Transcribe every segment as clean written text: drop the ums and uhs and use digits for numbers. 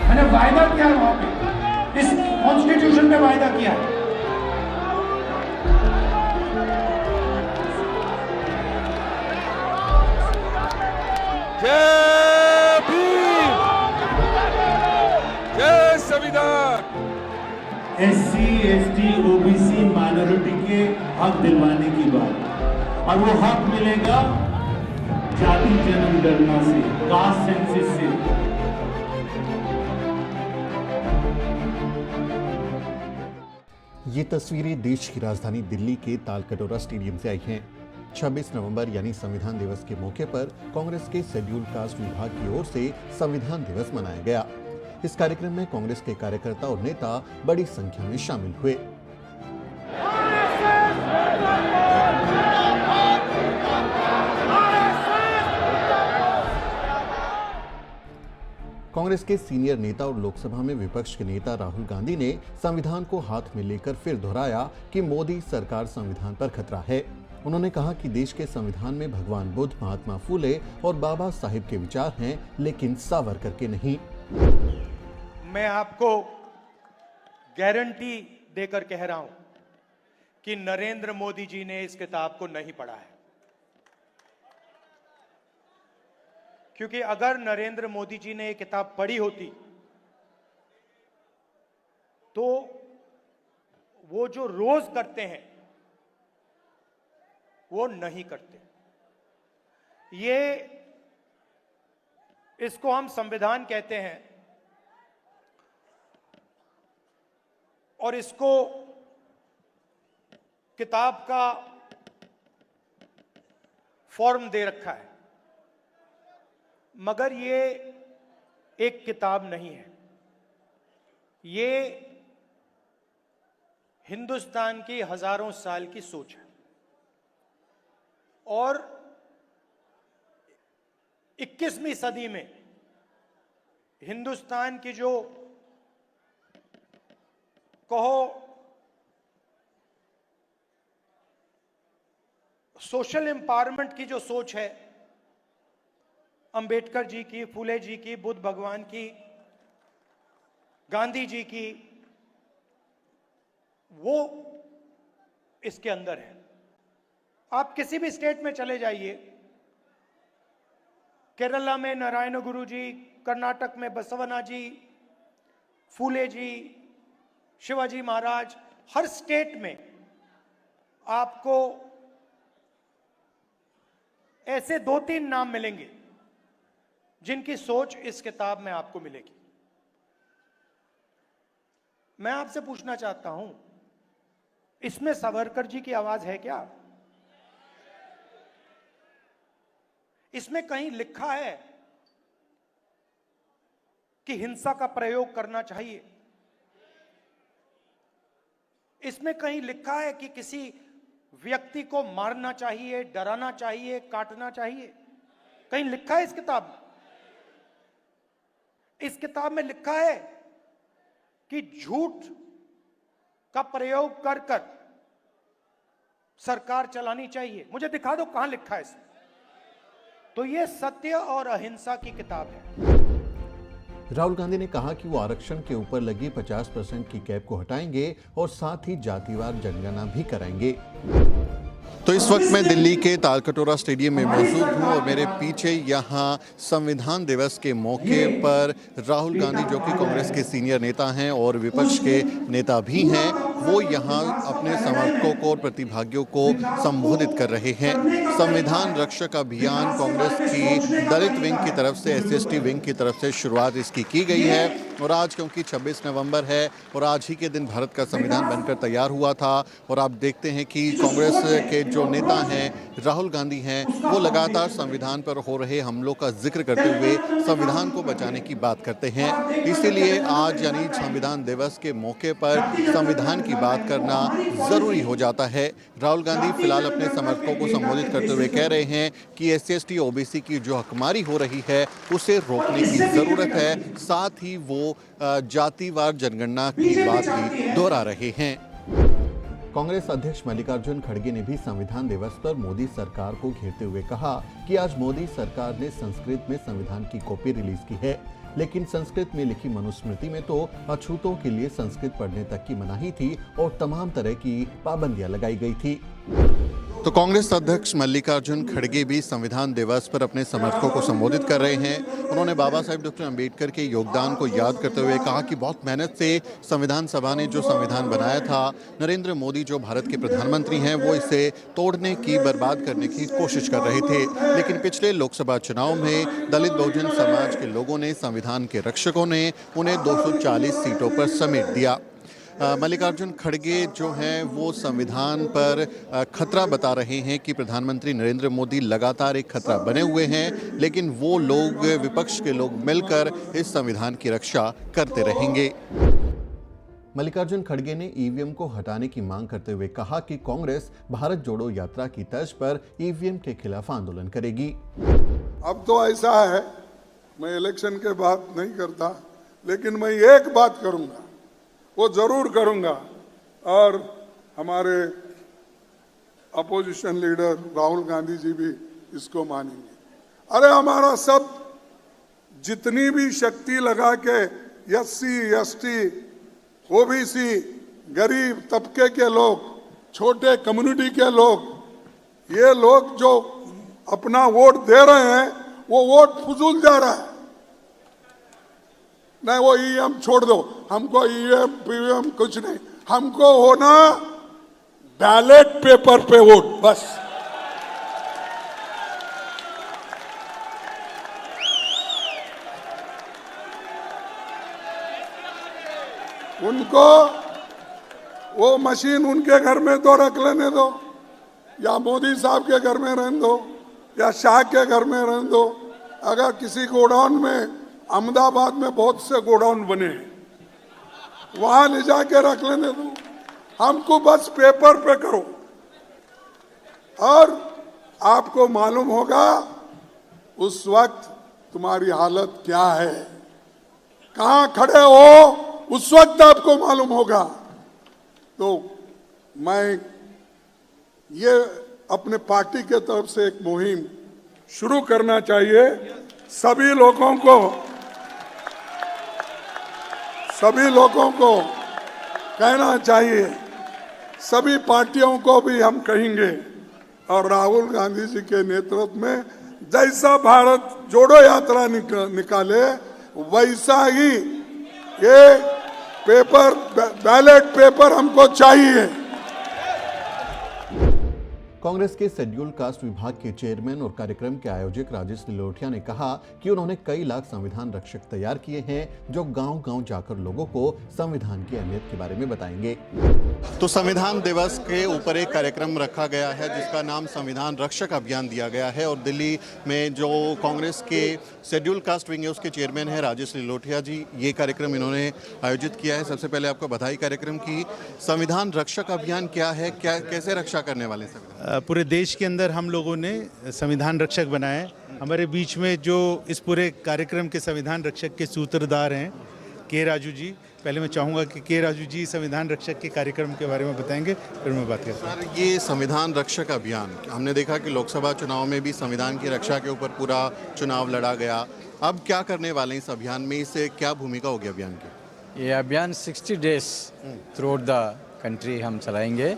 मैंने वायदा किया है वहां पे, इस कॉन्स्टिट्यूशन में वायदा किया है। जय भीम, जय संविधान। SC, ST, OBC माइनॉरिटी के हक दिलवाने की बात, और वो हक मिलेगा जाति जनगणना से, कास्ट सेंसस से। ये तस्वीरें देश की राजधानी दिल्ली के तालकटोरा स्टेडियम से आई हैं। 26 नवंबर यानी संविधान दिवस के मौके पर कांग्रेस के शेड्यूल कास्ट विभाग की ओर से संविधान दिवस मनाया गया। इस कार्यक्रम में कांग्रेस के कार्यकर्ता और नेता बड़ी संख्या में शामिल हुए। कांग्रेस के सीनियर नेता और लोकसभा में विपक्ष के नेता राहुल गांधी ने संविधान को हाथ में लेकर फिर दोहराया कि मोदी सरकार संविधान पर खतरा है। उन्होंने कहा कि देश के संविधान में भगवान बुद्ध, महात्मा फूले और बाबा साहिब के विचार हैं, लेकिन सावरकर के नहीं। मैं आपको गारंटी देकर कह रहा हूं कि नरेंद्र मोदी जी ने इस किताब को नहीं पढ़ा है, क्योंकि अगर नरेंद्र मोदी जी ने ये किताब पढ़ी होती तो वो जो रोज करते हैं वो नहीं करते। ये इसको हम संविधान कहते हैं और इसको किताब का फॉर्म दे रखा है, मगर ये एक किताब नहीं है। ये हिंदुस्तान की हजारों साल की सोच है और 21वीं सदी में हिंदुस्तान की जो कहो सोशल एम्पावरमेंट की जो सोच है, अंबेडकर जी की, फूले जी की, बुद्ध भगवान की, गांधी जी की, वो इसके अंदर है। आप किसी भी स्टेट में चले जाइए, केरला में नारायण गुरु जी, कर्नाटक में बसवना जी, फूले जी, शिवाजी महाराज, हर स्टेट में आपको ऐसे 2-3 नाम मिलेंगे जिनकी सोच इस किताब में आपको मिलेगी। मैं आपसे पूछना चाहता हूं, इसमें सावरकर जी की आवाज है क्या? इसमें कहीं लिखा है कि हिंसा का प्रयोग करना चाहिए? इसमें कहीं लिखा है कि किसी व्यक्ति को मारना चाहिए, डराना चाहिए, काटना चाहिए? कहीं लिखा है इस किताब में? इस किताब में लिखा है कि झूठ का प्रयोग कर कर सरकार चलानी चाहिए? मुझे दिखा दो कहां लिखा है इसमें। तो यह सत्य और अहिंसा की किताब है। राहुल गांधी ने कहा कि वो आरक्षण के ऊपर लगी 50% की कैप को हटाएंगे और साथ ही जातिवार जनगणना भी कराएंगे। तो इस वक्त मैं दिल्ली के तालकटोरा स्टेडियम में मौजूद हूं और मेरे पीछे यहां संविधान दिवस के मौके पर राहुल गांधी, जो कि कांग्रेस के सीनियर नेता हैं और विपक्ष के नेता भी हैं, वो यहां अपने समर्थकों को और प्रतिभागियों को संबोधित कर रहे हैं। संविधान रक्षक अभियान कांग्रेस की दलित विंग की तरफ से, SC/ST विंग की तरफ से शुरुआत इसकी की गई है और आज क्योंकि 26 नवंबर है और आज ही के दिन भारत का संविधान बनकर तैयार हुआ था और आप देखते हैं कि कांग्रेस के जो नेता हैं, राहुल गांधी हैं, वो लगातार संविधान पर हो रहे हमलों का जिक्र करते हुए संविधान को बचाने की बात करते हैं। इसीलिए आज यानी संविधान दिवस के मौके पर संविधान की बात करना जरूरी हो जाता है। राहुल गांधी फिलहाल अपने समर्थकों को संबोधित करते हुए कह रहे हैं कि SC/ST OBC की जो हकमारी हो रही है उसे रोकने की जरूरत है। साथ ही वो जातिवार जनगणना की बात भी दोहरा रहे हैं। कांग्रेस अध्यक्ष मल्लिकार्जुन खड़गे ने भी संविधान दिवस पर मोदी सरकार को घेरते हुए कहा कि आज मोदी सरकार ने संस्कृत में संविधान की कॉपी रिलीज की है, लेकिन संस्कृत में लिखी मनुस्मृति में तो अछूतों के लिए संस्कृत पढ़ने तक की मनाही थी और तमाम तरह की पाबंदियां लगाई गई थी। तो कांग्रेस अध्यक्ष मल्लिकार्जुन खड़गे भी संविधान दिवस पर अपने समर्थकों को संबोधित कर रहे हैं। उन्होंने बाबा साहेब डॉक्टर अंबेडकर के योगदान को याद करते हुए कहा कि बहुत मेहनत से संविधान सभा ने जो संविधान बनाया था, नरेंद्र मोदी जो भारत के प्रधानमंत्री हैं वो इसे तोड़ने की, बर्बाद करने की कोशिश कर रहे थे। लेकिन पिछले लोकसभा चुनाव में दलित बहुजन समाज के लोगों ने, संविधान के रक्षकों ने उन्हें 240 सीटों पर समेट दिया। मल्लिकार्जुन खड़गे जो हैं वो संविधान पर खतरा बता रहे हैं कि प्रधानमंत्री नरेंद्र मोदी लगातार एक खतरा बने हुए हैं, लेकिन वो लोग, विपक्ष के लोग मिलकर इस संविधान की रक्षा करते रहेंगे। मल्लिकार्जुन खड़गे ने ईवीएम को हटाने की मांग करते हुए कहा कि कांग्रेस भारत जोड़ो यात्रा की तर्ज पर ईवीएम के खिलाफ आंदोलन करेगी। अब तो ऐसा है, मैं इलेक्शन के बाद नहीं करता, लेकिन मैं एक बात करूंगा, वो जरूर करूंगा, और हमारे अपोजिशन लीडर राहुल गांधी जी भी इसको मानेंगे। अरे हमारा सब जितनी भी शक्ति लगा के SC, ST, OBC, गरीब तबके के लोग, छोटे कम्युनिटी के लोग, ये लोग जो अपना वोट दे रहे हैं वो वोट फजूल जा रहा है। नहीं, वो ईवीएम छोड़ दो, हमको ईवीएम पीवीएम कुछ नहीं, हमको होना बैलेट पेपर पे वोट, बस। उनको वो मशीन उनके घर में तो रख लेने दो, या मोदी साहब के घर में रहने दो, या शाह के घर में रहने दो। अगर किसी गोडाउन में, अहमदाबाद में बहुत से गोडाउन बने हैं, वहां ले जाके रख लेने दो, हमको बस पेपर पे करो। और आपको मालूम होगा उस वक्त तुम्हारी हालत क्या है, कहां खड़े हो, उस वक्त आपको मालूम होगा। तो मैं ये अपने पार्टी के तरफ से एक मुहिम शुरू करना चाहिए, सभी लोगों को कहना चाहिए, सभी पार्टियों को भी हम कहेंगे, और राहुल गांधी जी के नेतृत्व में जैसा भारत जोड़ो यात्रा निकाले वैसा ही ये पेपर, बैलेट पेपर हमको चाहिए। कांग्रेस के शेड्यूल कास्ट विभाग के चेयरमैन और कार्यक्रम के आयोजक राजेश लिलोटिया ने कहा कि उन्होंने कई लाख संविधान रक्षक तैयार किए हैं जो गांव-गांव जाकर लोगों को संविधान की अहमियत के बारे में बताएंगे। तो संविधान दिवस के ऊपर एक कार्यक्रम रखा गया है जिसका नाम संविधान रक्षक अभियान दिया गया है, और दिल्ली में जो कांग्रेस के शेड्यूल कास्ट विंग है उसके चेयरमैन है राजेश लिलोटिया जी, ये कार्यक्रम इन्होंने आयोजित किया है। सबसे पहले आपको बधाई कार्यक्रम की। संविधान रक्षक अभियान क्या है, कैसे रक्षा करने वाले संविधान? पूरे देश के अंदर हम लोगों ने संविधान रक्षक बनाए। हमारे बीच में जो इस पूरे कार्यक्रम के संविधान रक्षक के सूत्रधार हैं के राजू जी, पहले मैं चाहूँगा कि के राजू जी संविधान रक्षक के कार्यक्रम के बारे में बताएंगे, फिर मैं बात करता हूँ। सर, ये संविधान रक्षक अभियान, हमने देखा कि लोकसभा चुनाव में भी संविधान की रक्षा के ऊपर पूरा चुनाव लड़ा गया, अब क्या करने वाले हैं इस अभियान में, इससे क्या भूमिका होगी अभियान की? ये अभियान 60 days through out the country हम चलाएंगे।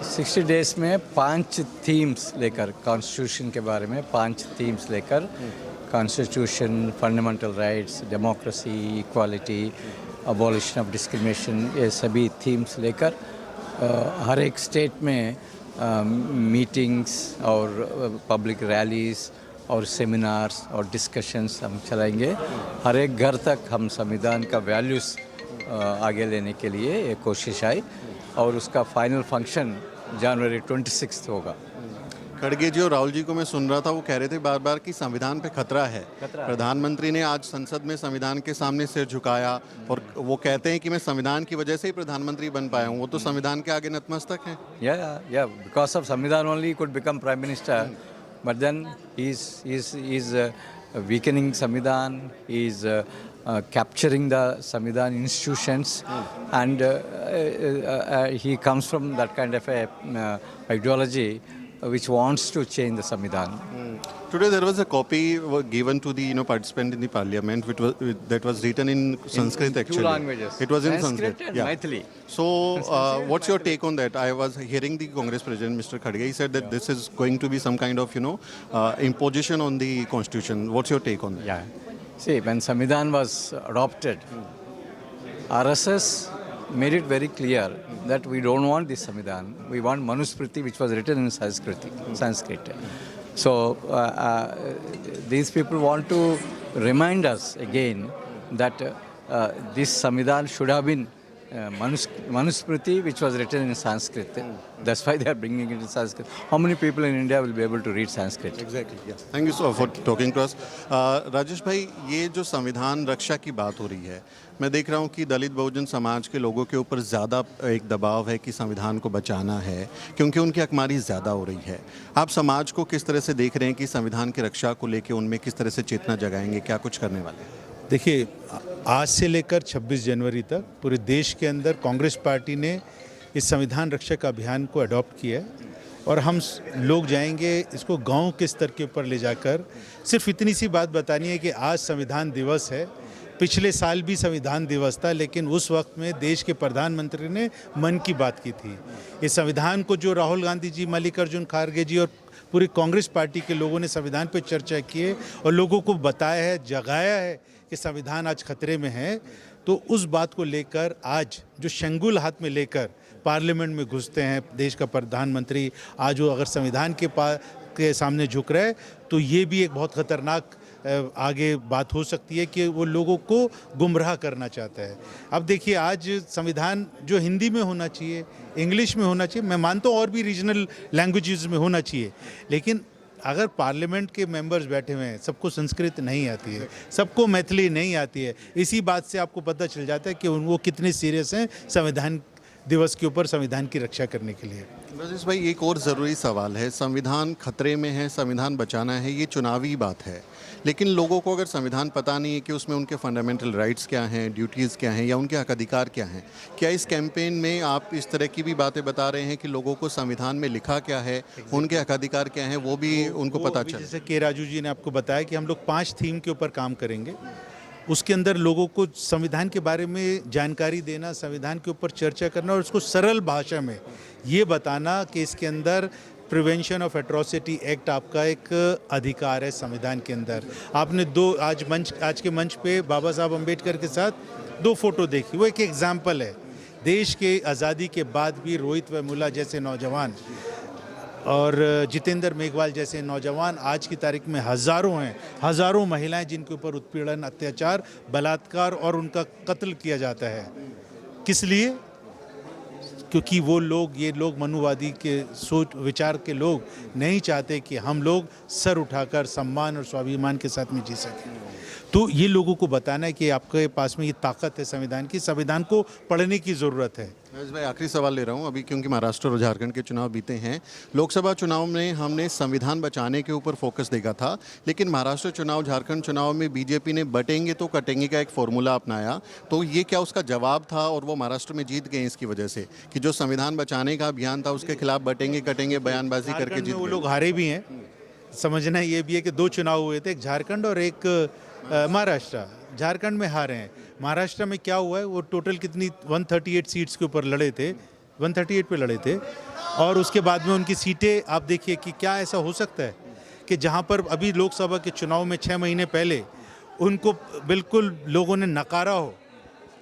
60 डेज में 5 थीम्स लेकर, कॉन्स्टिट्यूशन के बारे में 5 थीम्स लेकर, constitution, fundamental rights, democracy, equality, abolition of discrimination, ये सभी थीम्स लेकर हर एक स्टेट में मीटिंग्स और पब्लिक रैलीज और सेमिनार्स और डिस्कशंस हम चलाएंगे। हर एक घर तक हम संविधान का वैल्यूज़ आगे लेने के लिए ये कोशिश आई, और उसका फाइनल फंक्शन जनवरी 26 होगा। खड़गे जी और राहुल जी को मैं सुन रहा था, वो कह रहे थे बार बार कि संविधान पे खतरा है। प्रधानमंत्री ने आज संसद में संविधान के सामने सिर झुकाया और वो कहते हैं कि मैं संविधान की वजह से ही प्रधानमंत्री बन पाया हूँ। वो तो संविधान के आगे नतमस्तक हैं। या because of Samvidhan only could become prime minister, but then he is weakening Samvidhan, is capturing the Samvidhan institutions, and he comes from that kind of a ideology which wants to change the Samvidhan. Today there was a copy given to the participant in the parliament that was written in Sanskrit two actually. languages. It was in Sanskrit Sanskrit. and Maithili. So what's your take on that? I was hearing the Congress President Mr. Khadge. He said that this is going to be some kind of imposition on the constitution. What's your take on that? Yeah. See, when Samvidhan was adopted, RSS made it very clear that we don't want this Samvidhan. We want Manusmriti, which was written in Sanskrit. So these people want to remind us again that this Samvidhan should have been Manusmriti, which was written in Sanskrit. That's why they are bringing it in Sanskrit. How many people in India will be able to read Sanskrit? Exactly. Yes. Thank you so for talking to us. Rajesh भाई, ये जो संविधान रक्षा की बात हो रही है, मैं देख रहा हूँ कि दलित बहुजन समाज के लोगों के ऊपर ज़्यादा एक दबाव है कि संविधान को बचाना है, क्योंकि उनकी हकमारी ज़्यादा हो रही है। आप समाज को किस तरह से देख रहे हैं कि संविधान की रक्षा को लेकर उनमें किस तरह से चेतना जगाएंगे, क्या कुछ करने वाले हैं? देखिए, आज से लेकर 26 जनवरी तक पूरे देश के अंदर कांग्रेस पार्टी ने इस संविधान रक्षक अभियान को अडॉप्ट किया है और हम लोग जाएंगे इसको गांव के स्तर के ऊपर ले जाकर। सिर्फ इतनी सी बात बतानी है कि आज संविधान दिवस है। पिछले साल भी संविधान दिवस था, लेकिन उस वक्त में देश के प्रधानमंत्री ने मन की बात की थी। इस संविधान को जो राहुल गांधी जी, मल्लिकार्जुन खड़गे जी और पूरी कांग्रेस पार्टी के लोगों ने संविधान पर चर्चा की है और लोगों को बताया है, जगाया है कि संविधान आज खतरे में है। तो उस बात को लेकर आज जो शंगुल हाथ में लेकर पार्लियामेंट में घुसते हैं देश का प्रधानमंत्री, आज वो अगर संविधान के सामने झुक रहा है तो ये भी एक बहुत खतरनाक आगे बात हो सकती है कि वो लोगों को गुमराह करना चाहता है। अब देखिए, आज संविधान जो हिंदी में होना चाहिए, इंग्लिश में होना चाहिए, मैं मानता हूँ और भी रीजनल लैंग्वेजेस में होना चाहिए, लेकिन अगर पार्लियामेंट के मेंबर्स बैठे हुए हैं, सबको संस्कृत नहीं आती है, सबको मैथिली नहीं आती है, इसी बात से आपको पता चल जाता है कि वो कितने सीरियस हैं संविधान दिवस के ऊपर संविधान की रक्षा करने के लिए। राजेश भाई, एक और ज़रूरी सवाल है, संविधान खतरे में है, संविधान बचाना है, ये चुनावी बात है, लेकिन लोगों को अगर संविधान पता नहीं है कि उसमें उनके फंडामेंटल राइट्स क्या हैं, ड्यूटीज़ क्या हैं या उनके हक अधिकार क्या हैं, क्या इस कैंपेन में आप इस तरह की भी बातें बता रहे हैं कि लोगों को संविधान में लिखा क्या है, उनके हक अधिकार क्या हैं, वो भी उनको पता चले? जैसे के राजू जी ने आपको बताया कि हम लोग 5 थीम के ऊपर काम करेंगे। उसके अंदर लोगों को संविधान के बारे में जानकारी देना, संविधान के ऊपर चर्चा करना और उसको सरल भाषा में ये बताना कि इसके अंदर प्रिवेंशन ऑफ एट्रोसिटी एक्ट आपका एक अधिकार है संविधान के अंदर। आपने आज के मंच पे बाबा साहब अम्बेडकर के साथ 2 फोटो देखी, वो एक एग्जाम्पल है। देश के आज़ादी के बाद भी रोहित वेमुला जैसे नौजवान और जितेंद्र मेघवाल जैसे नौजवान आज की तारीख में हज़ारों हैं, हज़ारों महिलाएं जिनके ऊपर उत्पीड़न, अत्याचार, बलात्कार और उनका कत्ल किया जाता है। किस लिए? क्योंकि ये लोग मनुवादी के सोच विचार के लोग नहीं चाहते कि हम लोग सर उठाकर सम्मान और स्वाभिमान के साथ में जी सकें। तो ये लोगों को बताना है कि आपके पास में ये ताकत है संविधान की, संविधान को पढ़ने की ज़रूरत है। राजेश भाई, आखिरी सवाल ले रहा हूँ अभी, क्योंकि महाराष्ट्र और झारखंड के चुनाव बीते हैं। लोकसभा चुनाव में हमने संविधान बचाने के ऊपर फोकस देखा था, लेकिन महाराष्ट्र चुनाव, झारखंड चुनाव में बीजेपी ने बटेंगे तो कटेंगे का एक फॉर्मूला अपनाया। तो ये क्या उसका जवाब था और वो महाराष्ट्र में जीत गए इसकी वजह से कि जो संविधान बचाने का अभियान था उसके खिलाफ बटेंगे कटेंगे बयानबाजी करके जीत गए? वो लोग हारे भी हैं। समझना ये भी है कि 2 चुनाव हुए थे, एक झारखंड और एक महाराष्ट्र। झारखंड में हारे हैं। महाराष्ट्र में क्या हुआ है, वो टोटल कितनी 138 सीट्स के ऊपर लड़े थे, 138 पे लड़े थे और उसके बाद में उनकी सीटें आप देखिए कि क्या ऐसा हो सकता है कि जहां पर अभी लोकसभा के चुनाव में 6 महीने पहले उनको बिल्कुल लोगों ने नकारा हो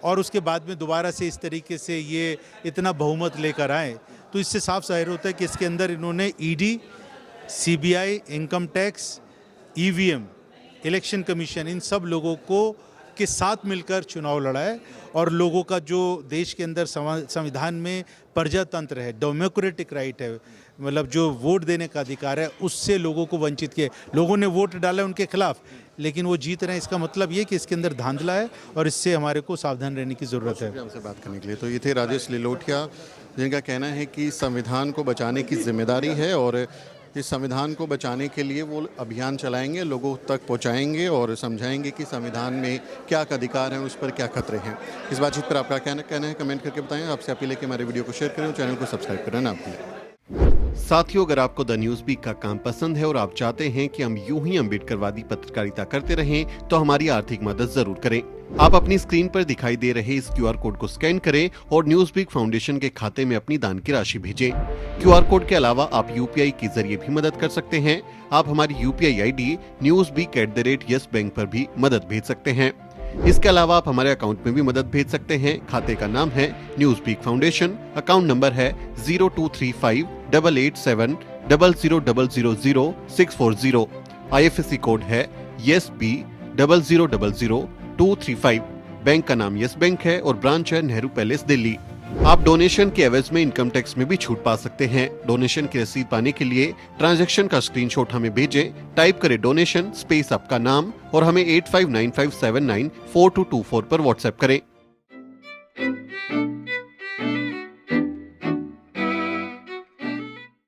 और उसके बाद में दोबारा से इस तरीके से ये इतना बहुमत लेकर आए, तो इससे साफ जाहिर होता है कि इसके अंदर इन्होंने ED, CBI, income tax, EVM, election commission, इन सब लोगों को के साथ मिलकर चुनाव लड़ा है और लोगों का जो देश के अंदर संविधान में प्रजातंत्र है, डेमोक्रेटिक राइट है, मतलब जो वोट देने का अधिकार है, उससे लोगों को वंचित किया। लोगों ने वोट डाला उनके खिलाफ, लेकिन वो जीत रहे हैं। इसका मतलब ये कि इसके अंदर धांधला है और इससे हमारे को सावधान रहने की ज़रूरत है। हमसे बात करने के लिए तो ये थे राजेश लिलोटिया, जिनका कहना है कि संविधान को बचाने की जिम्मेदारी है और इस संविधान को बचाने के लिए वो अभियान चलाएंगे, लोगों तक पहुंचाएंगे और समझाएंगे कि संविधान में क्या अधिकार हैं, उस पर क्या खतरे हैं। इस बातचीत पर आपका कहना है, कमेंट करके बताएं। आपसे अपील है कि हमारे वीडियो को शेयर करें और चैनल को सब्सक्राइब करें ना भूलें। साथियों, अगर आपको द न्यूज वीक का काम पसंद है और आप चाहते हैं कि हम यूं ही अम्बेडकरवादी पत्रकारिता करते रहें, तो हमारी आर्थिक मदद जरूर करें। आप अपनी स्क्रीन पर दिखाई दे रहे इस QR कोड को स्कैन करें और न्यूज वीक फाउंडेशन के खाते में अपनी दान की राशि भेजें। QR कोड के अलावा आप UPI के जरिए भी मदद कर सकते हैं। आप हमारी UPI ID newsweek@yes bank पर भी मदद भेज सकते हैं। इसके अलावा आप हमारे अकाउंट में भी मदद भेज सकते हैं। खाते का नाम है Newsweek foundation, account number है 02358800000640। IFSC कोड है YSB000235। बैंक का नाम यस बैंक है और ब्रांच है नेहरू पैलेस, दिल्ली। आप डोनेशन के एवज में इनकम टैक्स में भी छूट पा सकते हैं। डोनेशन की रसीद पाने के लिए ट्रांजैक्शन का स्क्रीनशॉट हमें भेजें। टाइप करें डोनेशन स्पेस आपका नाम और हमें 8595794224 पर व्हाट्सएप करें।